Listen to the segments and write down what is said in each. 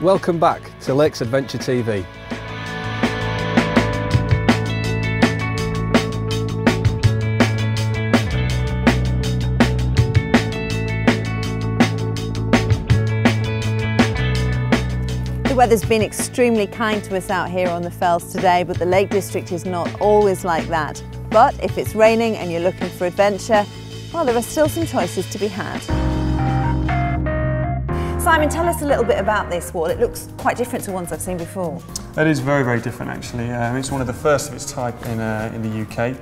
Welcome back to Lakes Adventure TV. The weather's been extremely kind to us out here on the fells today, but the Lake District is not always like that. But if it's raining and you're looking for adventure, well, there are still some choices to be had. Simon, tell us a little bit about this wall. It looks quite different to ones I've seen before. It is very, very different actually. It's one of the first of its type in the UK.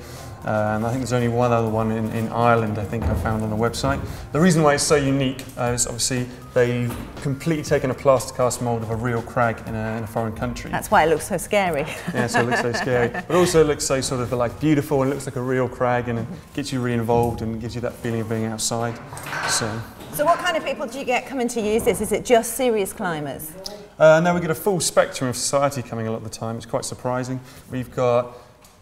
I think there's only one other one in Ireland, I think I found on the website. The reason why it's so unique is obviously they've completely taken a plaster cast mould of a real crag in a foreign country. That's why it looks so scary. Yeah, so it looks so scary. But also it looks so sort of like beautiful and looks like a real crag, and it gets you really involved and gives you that feeling of being outside. So what kind of people do you get coming to use this? Is it just serious climbers? No, we get a full spectrum of society coming a lot of the time. It's quite surprising. We've got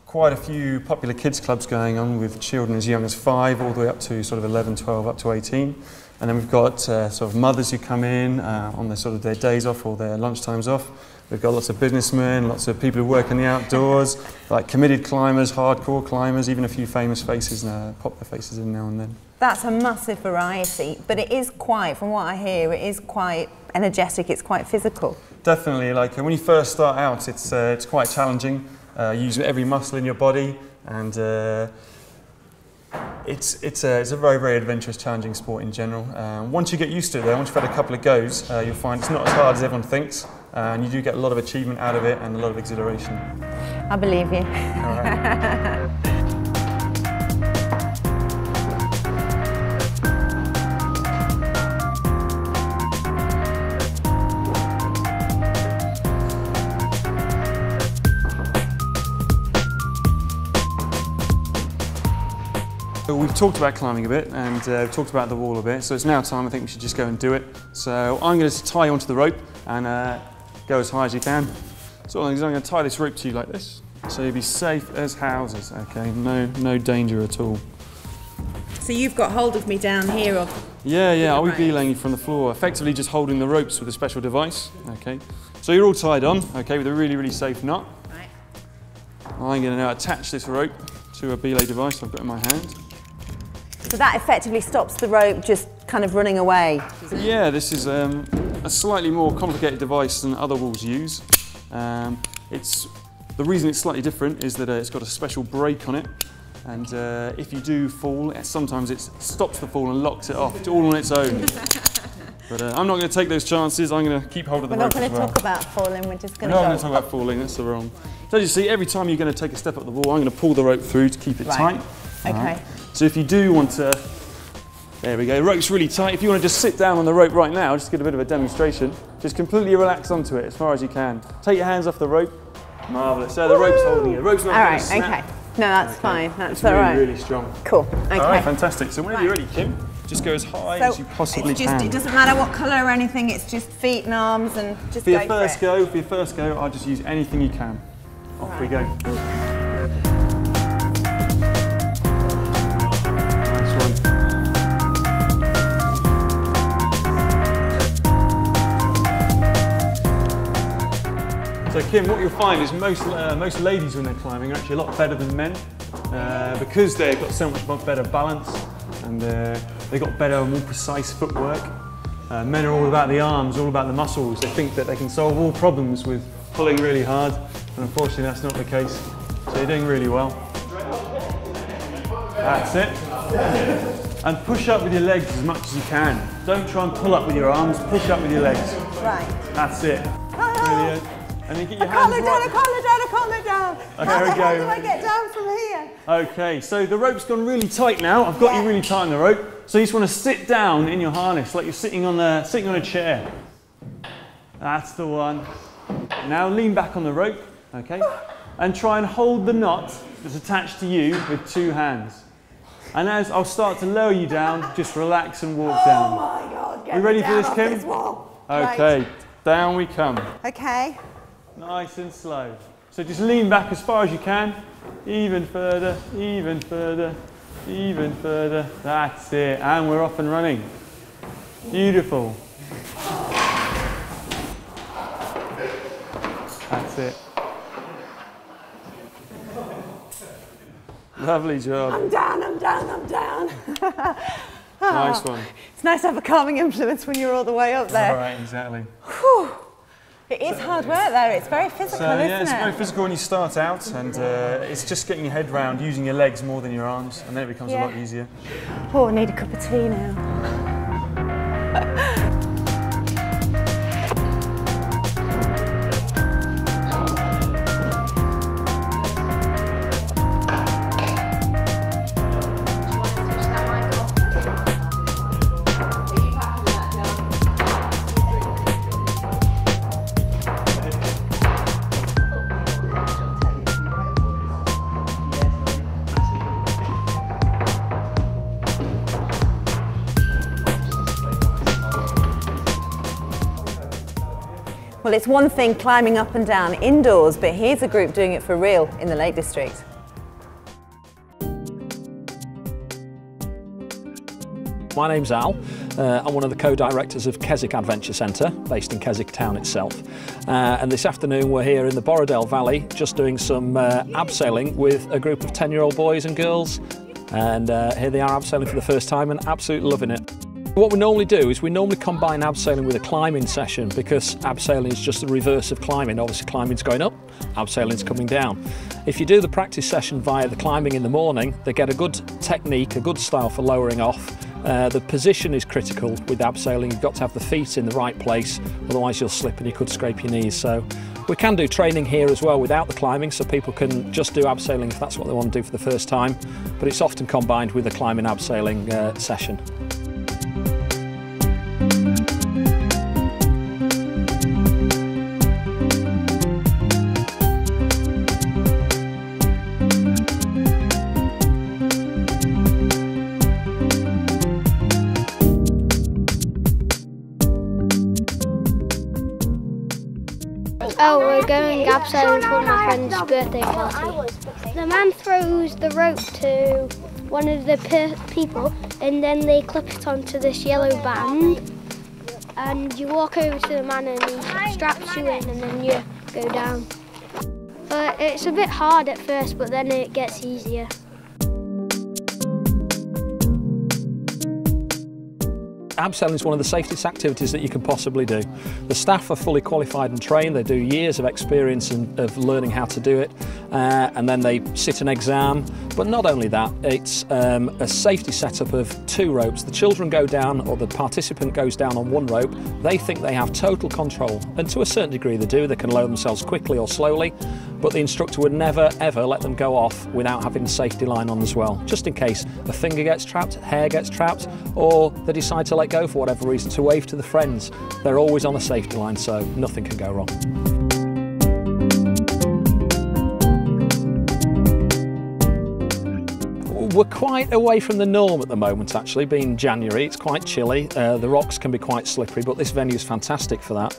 quite a few popular kids clubs going on with children as young as 5 all the way up to sort of 11, 12, up to 18. And then we've got sort of mothers who come in on their sort of their days off or their lunchtimes off. We've got lots of businessmen, lots of people who work in the outdoors, like committed climbers, hardcore climbers, even a few famous faces pop their faces in now and then. That's a massive variety, but it is quite, from what I hear, it is quite energetic, it's quite physical. Definitely, like when you first start out, it's quite challenging. You use every muscle in your body, and it's a very, very adventurous, challenging sport in general. Once you get used to it though, once you've had a couple of goes, you'll find it's not as hard as everyone thinks, and you do get a lot of achievement out of it and a lot of exhilaration. I believe you. All right. We've talked about climbing a bit and we've talked about the wall a bit, so it's now time I think we should just go and do it. So I'm going to tie you onto the rope and go as high as you can. So I'm going to tie this rope to you like this, so you'll be safe as houses, okay? No danger at all. So you've got hold of me down here? Yeah, I'll be belaying you from the floor, effectively just holding the ropes with a special device, okay? So you're all tied on, okay, with a really, really safe knot. Right. I'm going to now attach this rope to a belay device I've got in my hand. So that effectively stops the rope just kind of running away? Yeah, this is a slightly more complicated device than other walls use. The reason it's slightly different is that it's got a special brake on it, and if you do fall, sometimes it stops the fall and locks it off. It's all on its own. But I'm not going to take those chances. I'm going to keep hold of the rope. We're not going to talk about falling, we're just going to I'm not going to talk about falling, that's the wrong. So as you see, every time you're going to take a step up the wall, I'm going to pull the rope through to keep it tight. Okay. Right. So if you do want to, there we go, the rope's really tight. If you want to just sit down on the rope right now, just get a bit of a demonstration, just completely relax onto it as far as you can. Take your hands off the rope. Marvellous. So the rope's holding you. The rope's not going to snap. All right, okay. No, that's fine. That's all really, right. really strong. Cool. Okay. All right, fantastic. So whenever you're ready, Kim, just go as high as you possibly can. It doesn't matter what colour or anything, it's just feet and arms and just for your first go, I'll just use anything you can. Off we go. So Kim, what you'll find is most ladies when they're climbing are actually a lot better than men because they've got so much better balance and they've got better, more precise footwork. Men are all about the arms, all about the muscles. They think that they can solve all problems with pulling really hard, and unfortunately that's not the case. So you're doing really well. That's it. And push up with your legs as much as you can. Don't try and pull up with your arms, push up with your legs. Right. That's it. Brilliant. And then get your hands calm it down, calm it down. Okay, there we go. How do I get down from here? Okay, so the rope's gone really tight now. I've got you really tight on the rope. So you just want to sit down in your harness like you're sitting on a chair. That's the one. Now lean back on the rope, okay? And try and hold the knot that's attached to you with 2 hands. And as I'll start to lower you down, just relax and walk down. Oh my God, get you ready me for this, down Kim? off this wall. Okay, right. Down we come. Okay. Nice and slow. So just lean back as far as you can. Even further, even further, even further. That's it. And we're off and running. Beautiful. That's it. Lovely job. I'm down, I'm down, I'm down. Nice one. It's nice to have a calming influence when you're all the way up there. All right, exactly. Whew. It is hard work there, it's very physical, isn't it? Yeah, it's very physical when you start out, and it's just getting your head round, using your legs more than your arms, and then it becomes a lot easier. Oh, I need a cup of tea now. Well, it's one thing climbing up and down indoors, but here's a group doing it for real in the Lake District. My name's Al. I'm one of the co-directors of Keswick Adventure Centre, based in Keswick town itself. And this afternoon we're here in the Borrowdale Valley, just doing some abseiling with a group of 10-year-old boys and girls. And here they are abseiling for the first time and absolutely loving it. What we normally do is we normally combine abseiling with a climbing session, because abseiling is just the reverse of climbing. Obviously climbing's going up, abseiling's coming down. If you do the practice session via the climbing in the morning, they get a good technique, a good style for lowering off. The position is critical with abseiling. You've got to have the feet in the right place, otherwise you'll slip and you could scrape your knees. So we can do training here as well without the climbing, so people can just do abseiling if that's what they want to do for the first time, but it's often combined with a climbing abseiling session. Oh, we're going abseiling for my friend's birthday party. The man throws the rope to one of the people, and then they clip it onto this yellow band, and you walk over to the man and he straps you in, and then you go down. It's a bit hard at first, but then it gets easier. Abseiling is one of the safest activities that you can possibly do. The staff are fully qualified and trained. They do years of experience of learning how to do it, and then they sit an exam. But not only that, it's a safety setup of 2 ropes. The children go down, or the participant goes down on 1 rope. They think they have total control, and to a certain degree they do. They can lower themselves quickly or slowly, but the instructor would never ever let them go off without having the safety line on as well, just in case a finger gets trapped, hair gets trapped, or they decide to let go for whatever reason, to wave to the friends. They're always on a safety line, so nothing can go wrong. We're quite away from the norm at the moment, actually. Being January, it's quite chilly. The rocks can be quite slippery, but this venue is fantastic for that.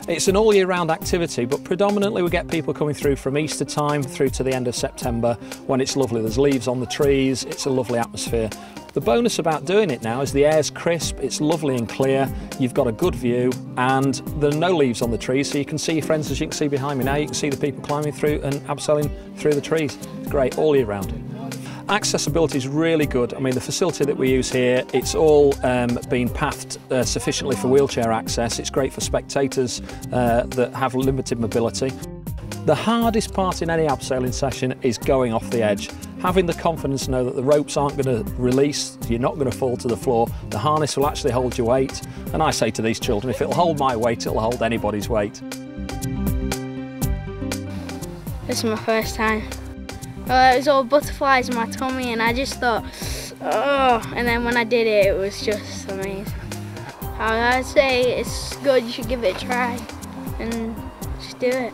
It's an all year round activity, but predominantly we get people coming through from Easter time through to the end of September, when it's lovely. There's leaves on the trees, it's a lovely atmosphere. The bonus about doing it now is the air's crisp, it's lovely and clear, you've got a good view, and there are no leaves on the trees, so you can see your friends, as you can see behind me now. You can see the people climbing through and abseiling through the trees. It's great all year round. Accessibility is really good. I mean, the facility that we use here, it's all been pathed sufficiently for wheelchair access. It's great for spectators that have limited mobility. The hardest part in any abseiling session is going off the edge. Having the confidence to know that the ropes aren't going to release, you're not going to fall to the floor, the harness will actually hold your weight. And I say to these children, if it'll hold my weight, it'll hold anybody's weight. This is my first time. It was all butterflies in my tummy, and I just thought, oh, and then when I did it, it was just amazing. I'd say it's good, you should give it a try, and just do it.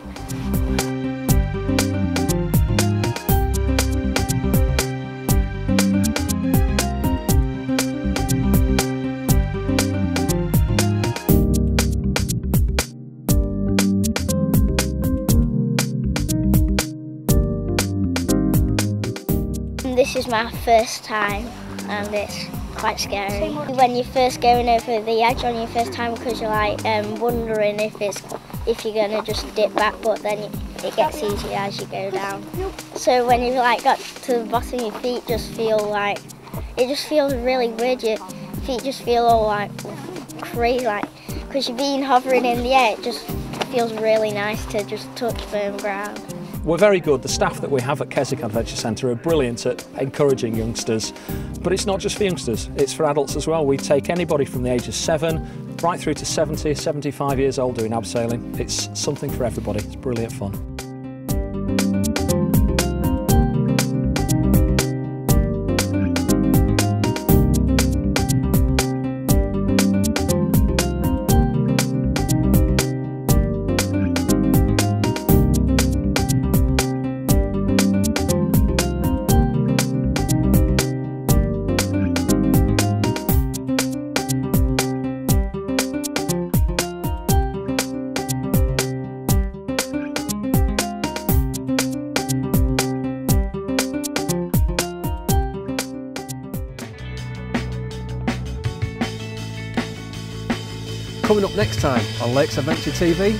This is my first time, and it's quite scary. When you're first going over the edge on your first time, because you're like wondering if it's if you're gonna just dip back, but then it gets easier as you go down. So when you've like got to the bottom, your feet just feel like, it just feels really weird. Your feet just feel all like crazy, like, because you've been hovering in the air, it just feels really nice to just touch firm ground. We're very good. The staff that we have at Keswick Adventure Centre are brilliant at encouraging youngsters, but it's not just for youngsters, it's for adults as well. We take anybody from the age of 7 right through to 70, 75 years old doing abseiling. It's something for everybody. It's brilliant fun. Coming up next time on Lakes Adventure TV,